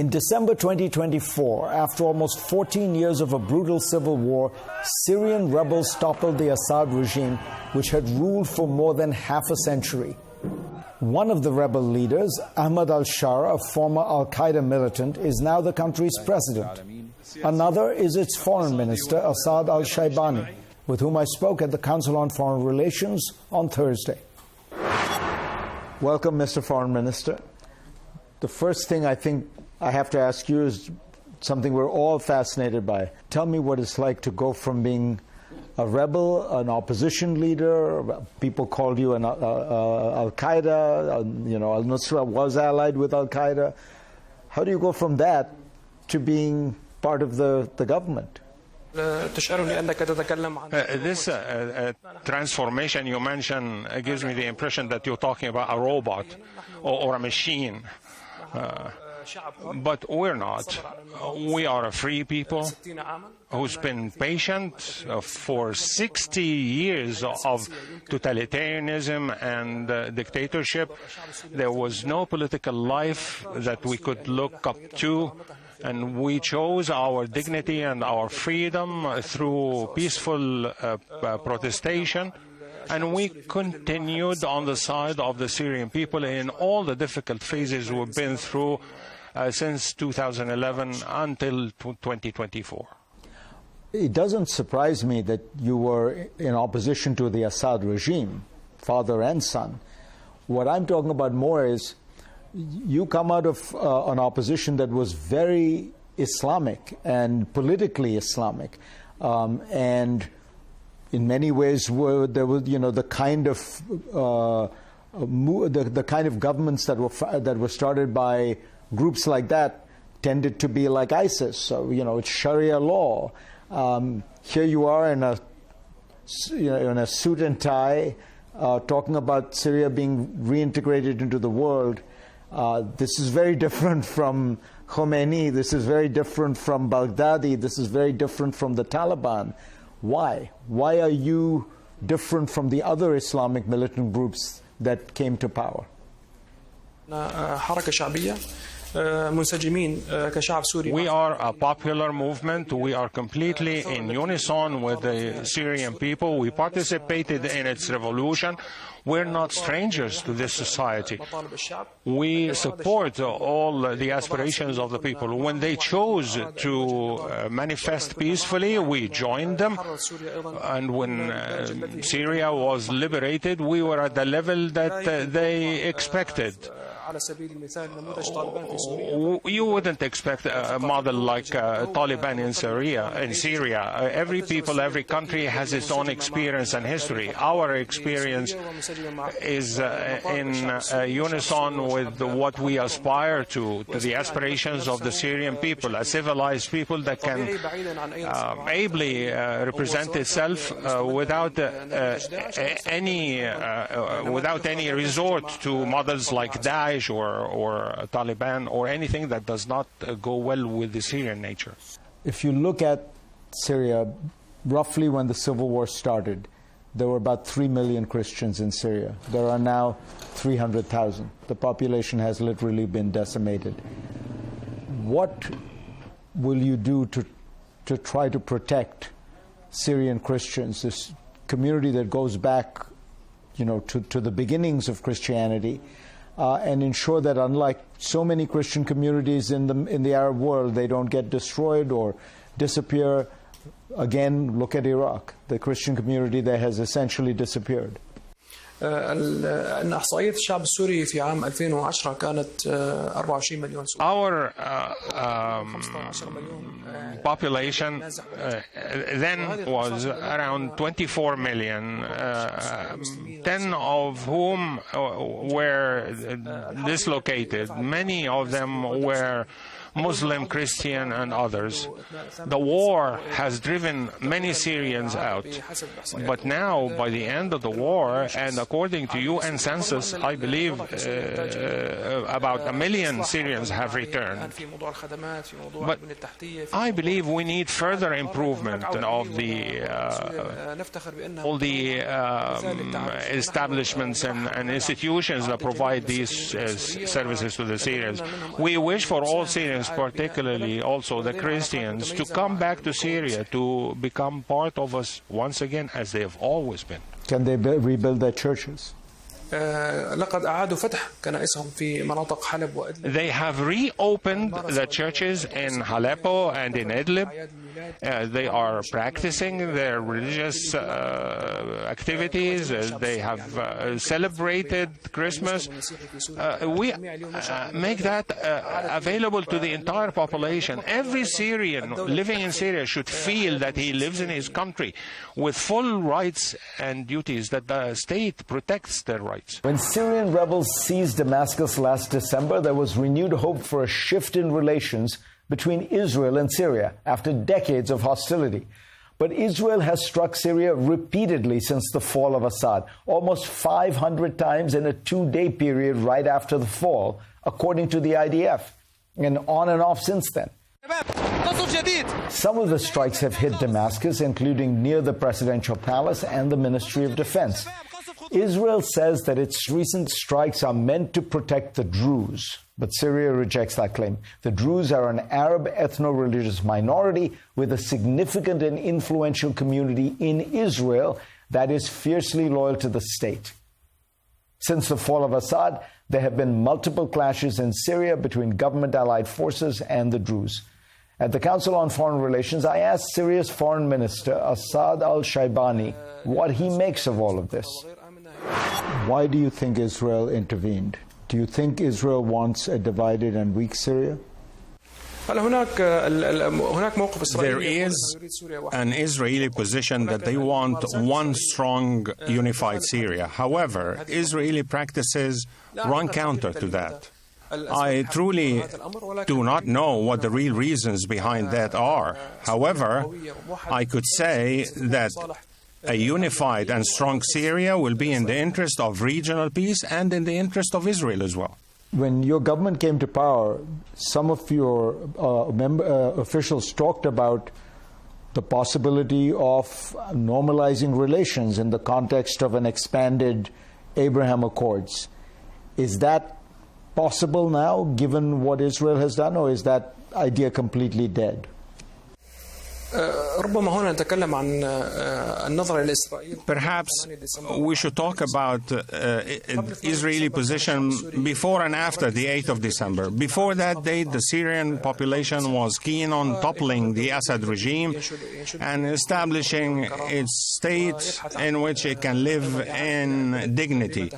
In December 2024, after almost 14 years of a brutal civil war, Syrian rebels toppled the Assad regime, which had ruled for more than half a century. One of the rebel leaders, Ahmad al-Shara, a former al-Qaeda militant, is now the country's president. Another is its foreign minister, As'ad al-Sheibani, with whom I spoke at the Council on Foreign Relations on Thursday. Welcome, Mr. Foreign Minister. The first thing I think I have to ask you is something we're all fascinated by. Tell me what it's like to go from being a rebel, an opposition leader. People called you an Al-Qaeda. Al-Nusra was allied with Al-Qaeda. How do you go from that to being part of the government? This transformation you mentioned gives me the impression that you're talking about a robot or a machine. But we're not. We are a free people who's been patient for 60 years of totalitarianism and dictatorship. There was no political life that we could look up to, and we chose our dignity and our freedom through peaceful protestation. And we continued on the side of the Syrian people in all the difficult phases we've been through since 2011 until 2024. It doesn't surprise me that you were in opposition to the Assad regime, father and son. What I'm talking about more is you come out of an opposition that was very Islamic and politically Islamic, and in many ways there was the kind of governments that were started by groups like that tended to be like ISIS. So it's Sharia law. Here you are in a suit and tie, talking about Syria being reintegrated into the world. This is very different from Khomeini. This is very different from Baghdadi. This is very different from the Taliban. Why? Why are you different from the other Islamic militant groups that came to power? We are a popular movement. We are completely in unison with the Syrian people. We participated in its revolution. We're not strangers to this society. We support all the aspirations of the people. When they chose to manifest peacefully, we joined them. And when Syria was liberated, we were at the level that they expected. You wouldn't expect a model like Taliban in Syria. Every people, every country has its own experience and history. Our experience is in unison with what we aspire to the aspirations of the Syrian people, a civilized people that can ably represent itself without any resort to models like Daesh or Taliban or anything that does not go well with the Syrian nature. If you look at Syria, roughly when the civil war started, there were about 3 million Christians in Syria. There are now 300,000. The population has literally been decimated. What will you do to try to protect Syrian Christians, this community that goes back to the beginnings of Christianity, and ensure that, unlike so many Christian communities in the Arab world, they don't get destroyed or disappear? Again, look at Iraq. The Christian community there has essentially disappeared. إحصائية الشعب السوري في عام 2010 كانت 24 مليون سوري. Our population then was around 24 million, 10 of whom were dislocated. Many of them were Muslim, Christian, and others. The war has driven many Syrians out. But now, by the end of the war, and according to UN census, I believe about 1 million Syrians have returned. But I believe we need further improvement of all the establishments and institutions that provide these services to the Syrians. We wish for all Syrians, particularly also the Christians, to come back to Syria to become part of us once again, as they have always been. Can they rebuild their churches? لقد أعادوا فتح كنائسهم في مناطق حلب وإدلب. They have reopened the churches in Aleppo and in Idlib. They are practicing their religious activities. They have celebrated Christmas. We make that available to the entire population. Every Syrian living in Syria should feel that he lives in his country with full rights and duties, that the state protects their rights. When Syrian rebels seized Damascus last December, there was renewed hope for a shift in relations between Israel and Syria after decades of hostility. But Israel has struck Syria repeatedly since the fall of Assad, almost 500 times in a 2-day period right after the fall, according to the IDF, and off since then. Some of the strikes have hit Damascus, including near the presidential palace and the Ministry of Defense. Israel says that its recent strikes are meant to protect the Druze, but Syria rejects that claim. The Druze are an Arab ethno-religious minority with a significant and influential community in Israel that is fiercely loyal to the state. Since the fall of Assad, there have been multiple clashes in Syria between government-allied forces and the Druze. At the Council on Foreign Relations, I asked Syria's Foreign Minister, Asad al-Sheibani, what he makes of all of this. Why do you think Israel intervened? Do you think Israel wants a divided and weak Syria? There is an Israeli position that they want one strong, unified Syria. However, Israeli practices run counter to that. I truly do not know what the real reasons behind that are. However, I could say that a unified and strong Syria will be in the interest of regional peace and in the interest of Israel as well. When your government came to power, some of your officials talked about the possibility of normalizing relations in the context of an expanded Abraham Accords. Is that possible now, given what Israel has done, or is that idea completely dead? Perhaps we should talk about Israeli position before and after the 8th of December. Before that date, the Syrian population was keen on toppling the Assad regime and establishing its state in which it can live in dignity.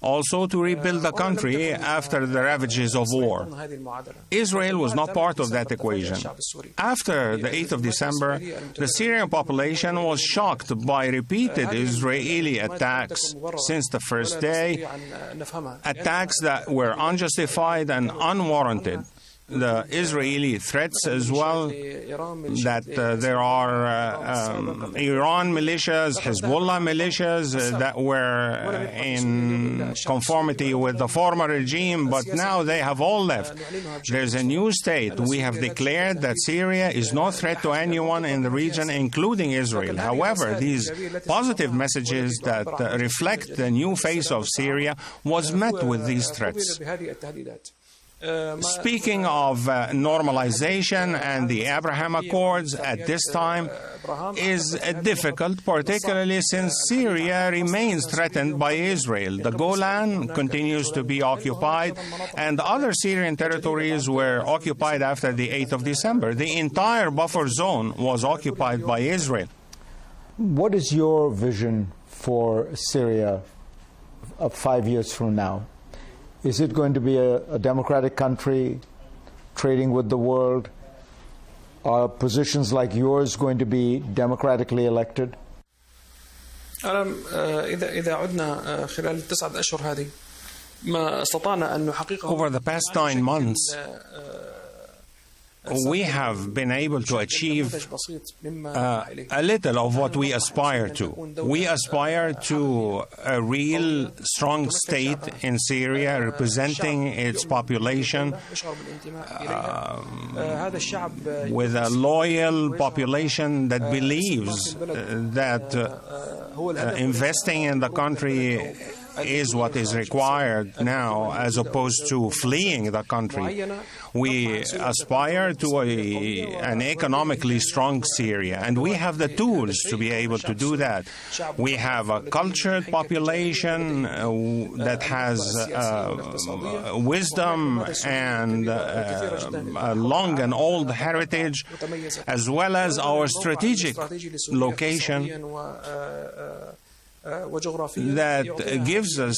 Also to rebuild the country after the ravages of war. Israel was not part of that equation. After the 8th of December, the Syrian population was shocked by repeated Israeli attacks since the first day, attacks that were unjustified and unwarranted. The Israeli threats as well, that there are Iran militias, Hezbollah militias that were in conformity with the former regime, but now they have all left. There's a new state. We have declared that Syria is no threat to anyone in the region, including Israel. However, these positive messages that reflect the new face of Syria was met with these threats. Speaking of normalization and the Abraham Accords at this time is difficult, particularly since Syria remains threatened by Israel. The Golan continues to be occupied, and other Syrian territories were occupied after the 8th of December. The entire buffer zone was occupied by Israel. What is your vision for Syria 5 years from now? Is it going to be a democratic country, trading with the world? Are positions like yours going to be democratically elected? Over the past 9 months, we have been able to achieve a little of what we aspire to. We aspire to a real strong state in Syria representing its population with a loyal population that believes that investing in the country is what is required now, as opposed to fleeing the country. We aspire to an economically strong Syria, and we have the tools to be able to do that. We have a cultured population that has wisdom and a long and old heritage, as well as our strategic location that gives us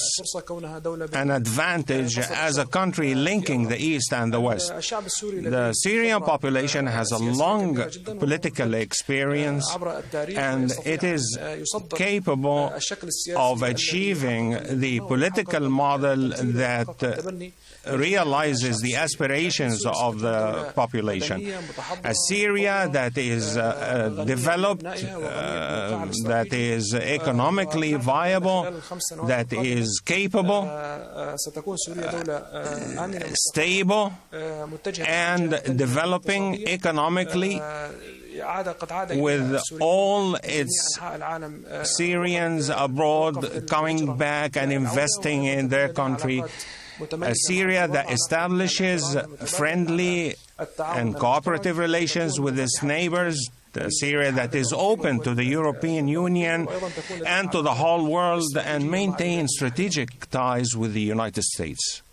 an advantage as a country linking the East and the West. The Syrian population has a long political experience, and it is capable of achieving the political model that realizes the aspirations of the population. A Syria that is developed, that is economically viable, that is capable, stable, and developing economically, with all its Syrians abroad coming back and investing in their country. A Syria that establishes friendly and cooperative relations with its neighbors, a Syria that is open to the European Union and to the whole world and maintains strategic ties with the United States.